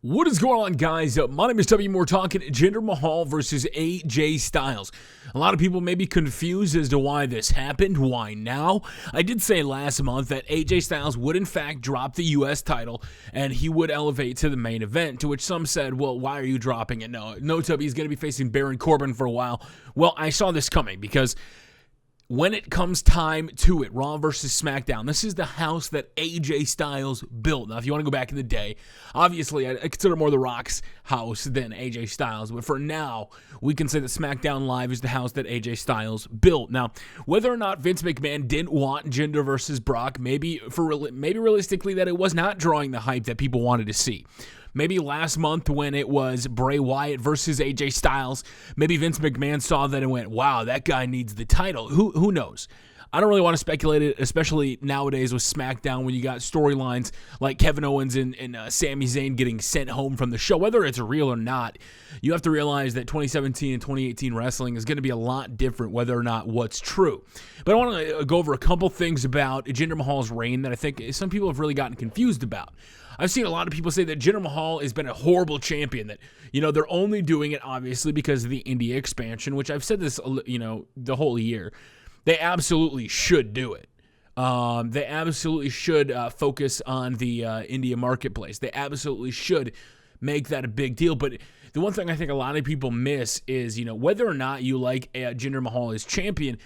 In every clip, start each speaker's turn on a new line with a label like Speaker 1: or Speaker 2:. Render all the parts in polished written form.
Speaker 1: What is going on, guys? My name is W. We're talking Jinder Mahal versus AJ Styles. A lot of people may be confused as to why this happened. Why now? I did say last month that AJ Styles would in fact drop the U.S. title and he would elevate to the main event, to which some said, well, why are you dropping it? No, Tubby, he's going to be facing Baron Corbin for a while. Well, I saw this coming because when it comes time to it, Raw versus SmackDown, this is the house that AJ Styles built. Now, if you want to go back in the day, obviously, I consider more The Rock's house than AJ Styles. But for now, we can say that SmackDown Live is the house that AJ Styles built. Now, whether or not Vince McMahon didn't want Jinder versus Brock, maybe realistically that it was not drawing the hype that people wanted to see. Maybe last month when it was Bray Wyatt versus AJ Styles, maybe Vince McMahon saw that and went, wow, that guy needs the title. Who knows? I don't really want to speculate it, especially nowadays with SmackDown when you got storylines like Kevin Owens and Sami Zayn getting sent home from the show. Whether it's real or not, you have to realize that 2017 and 2018 wrestling is going to be a lot different whether or not what's true. But I want to go over a couple things about Jinder Mahal's reign that I think some people have really gotten confused about. I've seen a lot of people say that Jinder Mahal has been a horrible champion, that, they're only doing it obviously because of the India expansion, which I've said this, the whole year. They absolutely should do it. They absolutely should focus on the India marketplace. They absolutely should make that a big deal. But the one thing I think a lot of people miss is, whether or not you like Jinder Mahal as champion,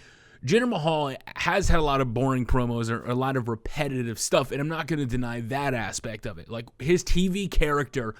Speaker 1: Jinder Mahal has had a lot of boring promos or a lot of repetitive stuff, and I'm not going to deny that aspect of it. Like, his TV character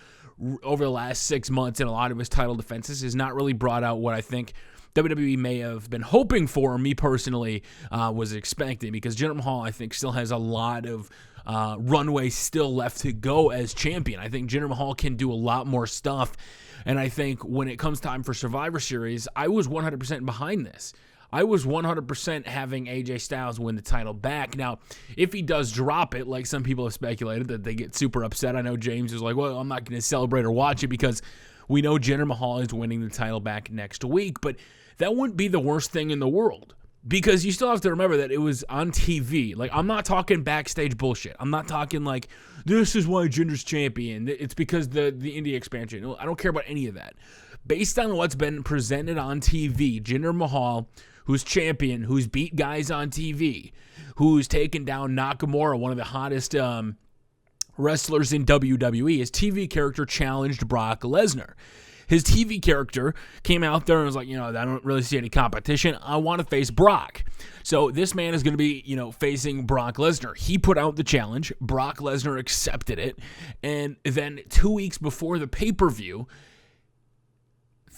Speaker 1: over the last 6 months and a lot of his title defenses has not really brought out what I think WWE may have been hoping for, me personally was expecting, because Jinder Mahal, I think, still has a lot of runway still left to go as champion. I think Jinder Mahal can do a lot more stuff, and I think when it comes time for Survivor Series, I was 100% behind this. I was 100% having AJ Styles win the title back. Now, if he does drop it, like some people have speculated, that they get super upset. I know James is like, well, I'm not going to celebrate or watch it because we know Jinder Mahal is winning the title back next week. But that wouldn't be the worst thing in the world, because you still have to remember that it was on TV. Like, I'm not talking backstage bullshit. I'm not talking like, this is why Jinder's champion. It's because the India expansion. I don't care about any of that. Based on what's been presented on TV, Jinder Mahal, who's champion, who's beat guys on TV, who's taken down Nakamura, one of the hottest wrestlers in WWE, his TV character challenged Brock Lesnar. His TV character came out there and was like, I don't really see any competition. I want to face Brock. So this man is going to be, facing Brock Lesnar. He put out the challenge. Brock Lesnar accepted it. And then 2 weeks before the pay-per-view,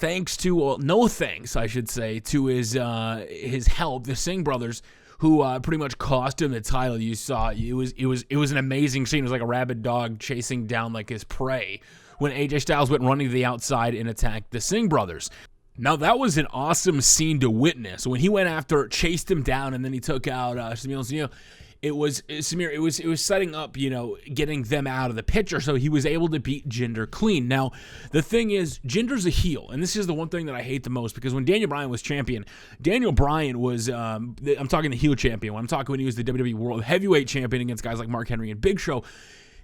Speaker 1: no thanks, I should say, to his help, the Singh brothers, who pretty much cost him the title. You saw it was an amazing scene. It was like a rabid dog chasing down like his prey when AJ Styles went running to the outside and attacked the Singh brothers. Now, that was an awesome scene to witness. When he went after, chased him down, and then he took out Samir. It was setting up, getting them out of the picture, so he was able to beat Jinder clean. Now, the thing is, Jinder's a heel, and this is the one thing that I hate the most, because when Daniel Bryan was champion, Daniel Bryan was, I'm talking the heel champion, when he was the WWE World Heavyweight Champion against guys like Mark Henry and Big Show,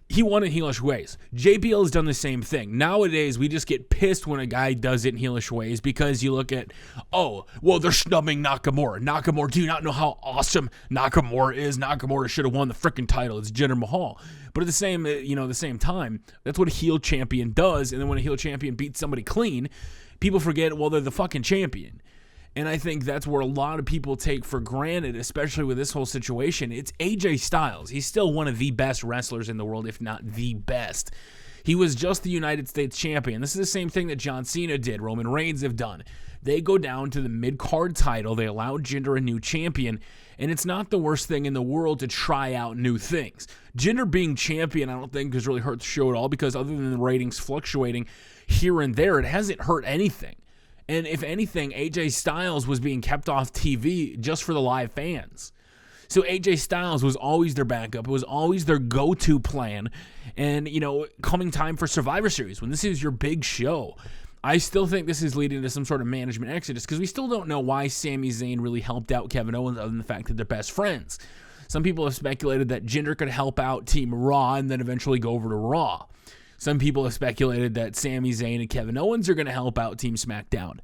Speaker 1: he won in heelish ways. JBL has done the same thing. Nowadays, we just get pissed when a guy does it in heelish ways, because you look at, they're snubbing Nakamura. Nakamura, do you not know how awesome Nakamura is? Nakamura should have won the freaking title. It's Jinder Mahal. But at the same time, that's what a heel champion does. And then when a heel champion beats somebody clean, people forget, they're the fucking champion. And I think that's where a lot of people take for granted, especially with this whole situation. It's AJ Styles. He's still one of the best wrestlers in the world, if not the best. He was just the United States champion. This is the same thing that John Cena did, Roman Reigns have done. They go down to the mid-card title. They allow Jinder a new champion, and it's not the worst thing in the world to try out new things. Jinder being champion, I don't think has really hurt the show at all, because other than the ratings fluctuating here and there, it hasn't hurt anything. And if anything, AJ Styles was being kept off TV just for the live fans. So AJ Styles was always their backup. It was always their go-to plan. And, coming time for Survivor Series, when this is your big show, I still think this is leading to some sort of management exodus, because we still don't know why Sami Zayn really helped out Kevin Owens, other than the fact that they're best friends. Some people have speculated that Jinder could help out Team Raw and then eventually go over to Raw. Some people have speculated that Sami Zayn and Kevin Owens are going to help out Team SmackDown.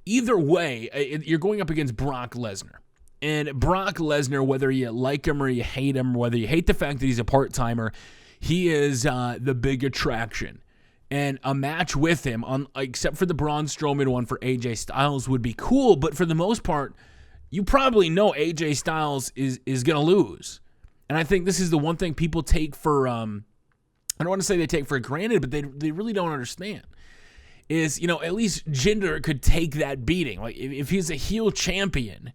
Speaker 1: Either way, you're going up against Brock Lesnar. And Brock Lesnar, whether you like him or you hate him, whether you hate the fact that he's a part-timer, he is the big attraction. And a match with him, except for the Braun Strowman one for AJ Styles, would be cool. But for the most part, you probably know AJ Styles is going to lose. And I think this is the one thing people take for, I don't want to say they take for granted, but they really don't understand. Is, at least Jinder could take that beating. Like, if he's a heel champion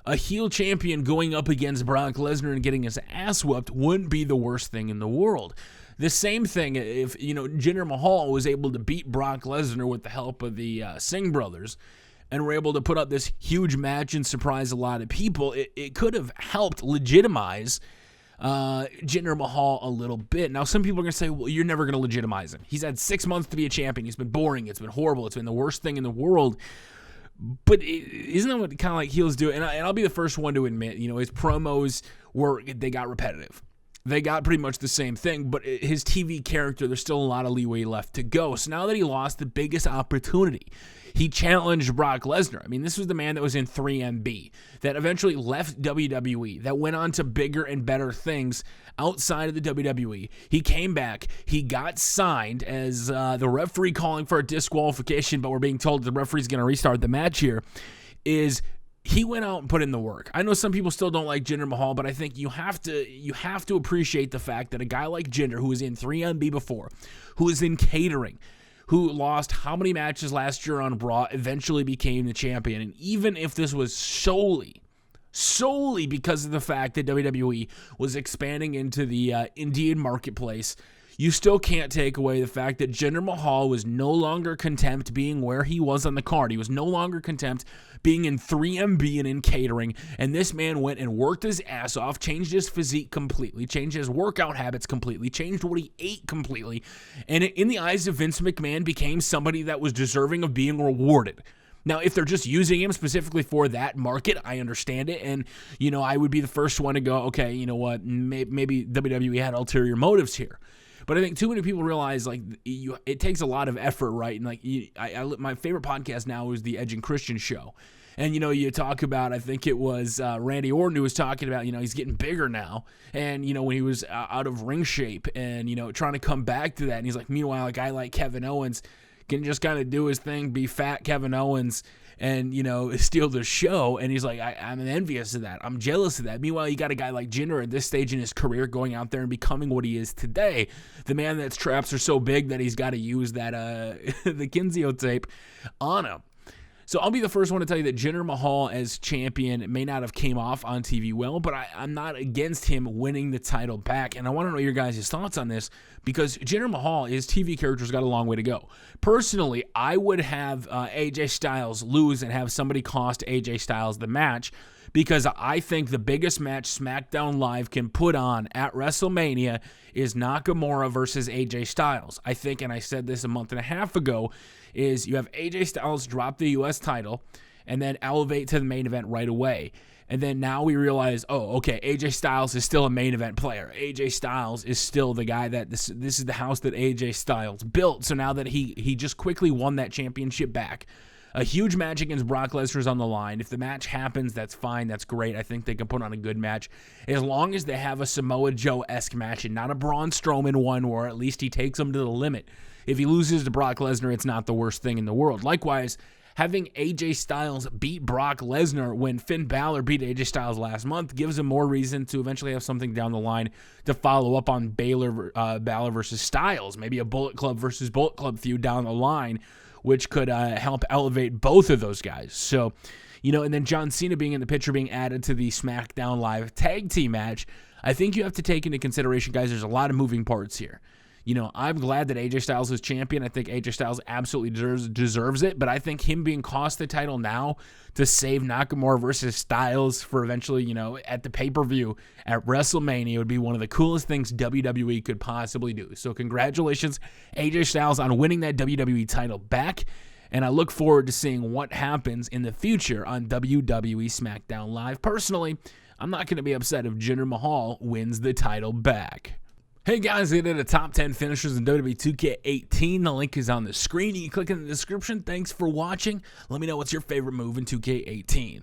Speaker 1: going up against Brock Lesnar and getting his ass whooped wouldn't be the worst thing in the world. The same thing if, Jinder Mahal was able to beat Brock Lesnar with the help of the Singh brothers and were able to put up this huge match and surprise a lot of people, it could have helped legitimize Jinder Mahal a little bit. Now, some people are going to say, well, you're never going to legitimize him. He's had 6 months to be a champion. He's been boring. It's been horrible. It's been the worst thing in the world. But isn't that what kind of like heels do? And I'll be the first one to admit, his promos they got repetitive. They got pretty much the same thing, but his TV character, there's still a lot of leeway left to go. So now that he lost the biggest opportunity, he challenged Brock Lesnar. I mean, this was the man that was in 3MB, that eventually left WWE, that went on to bigger and better things outside of the WWE. He came back. He got signed as the referee calling for a disqualification, but we're being told the referee's going to restart the match here, he went out and put in the work. I know some people still don't like Jinder Mahal, but I think you have to appreciate the fact that a guy like Jinder, who was in 3MB before, who was in catering, who lost how many matches last year on Raw, eventually became the champion. And even if this was solely because of the fact that WWE was expanding into the Indian marketplace, you still can't take away the fact that Jinder Mahal was no longer content being where he was on the card. He was no longer content being in 3MB and in catering. And this man went and worked his ass off, changed his physique completely, changed his workout habits completely, changed what he ate completely. And in the eyes of Vince McMahon, became somebody that was deserving of being rewarded. Now, if they're just using him specifically for that market, I understand it. And, I would be the first one to go, okay, you know what, maybe WWE had ulterior motives here. But I think too many people realize it takes a lot of effort, right? And my favorite podcast now is the Edge and Christian show. And, you talk about, I think it was Randy Orton who was talking about, he's getting bigger now. And, when he was out of ring shape and, trying to come back to that. And he's like, meanwhile, a guy like Kevin Owens can just kind of do his thing, be fat Kevin Owens and, steal the show. And he's like, I'm envious of that. I'm jealous of that. Meanwhile, you got a guy like Jinder at this stage in his career going out there and becoming what he is today. The man that's traps are so big that he's got to use that the Kenzio tape on him. So I'll be the first one to tell you that Jinder Mahal as champion may not have came off on TV well, but I'm not against him winning the title back. And I want to know your guys' thoughts on this because Jinder Mahal, his TV character's got a long way to go. Personally, I would have AJ Styles lose and have somebody cost AJ Styles the match because I think the biggest match SmackDown Live can put on at WrestleMania is Nakamura versus AJ Styles. I think, and I said this a month and a half ago, is you have AJ Styles drop the U.S. title and then elevate to the main event right away. And then now we realize, okay, AJ Styles is still a main event player. AJ Styles is still the guy that this is the house that AJ Styles built. So now that he just quickly won that championship back, a huge match against Brock Lesnar is on the line. If the match happens, that's fine. That's great. I think they can put on a good match. As long as they have a Samoa Joe-esque match and not a Braun Strowman one where at least he takes him to the limit. If he loses to Brock Lesnar, it's not the worst thing in the world. Likewise, having AJ Styles beat Brock Lesnar when Finn Balor beat AJ Styles last month gives him more reason to eventually have something down the line to follow up on Balor versus Styles. Maybe a Bullet Club versus Bullet Club feud down the line, which could help elevate both of those guys. So, and then John Cena being in the picture, being added to the SmackDown Live tag team match, I think you have to take into consideration, guys, there's a lot of moving parts here. I'm glad that AJ Styles is champion. I think AJ Styles absolutely deserves it, but I think him being cost the title now to save Nakamura versus Styles for eventually, at the pay-per-view at WrestleMania would be one of the coolest things WWE could possibly do. So congratulations, AJ Styles, on winning that WWE title back, and I look forward to seeing what happens in the future on WWE Smackdown Live. Personally, I'm not going to be upset if Jinder Mahal wins the title back. Hey guys, we did a top 10 finishers in WWE 2K18. The link is on the screen. You can click in the description. Thanks for watching. Let me know what's your favorite move in 2K18.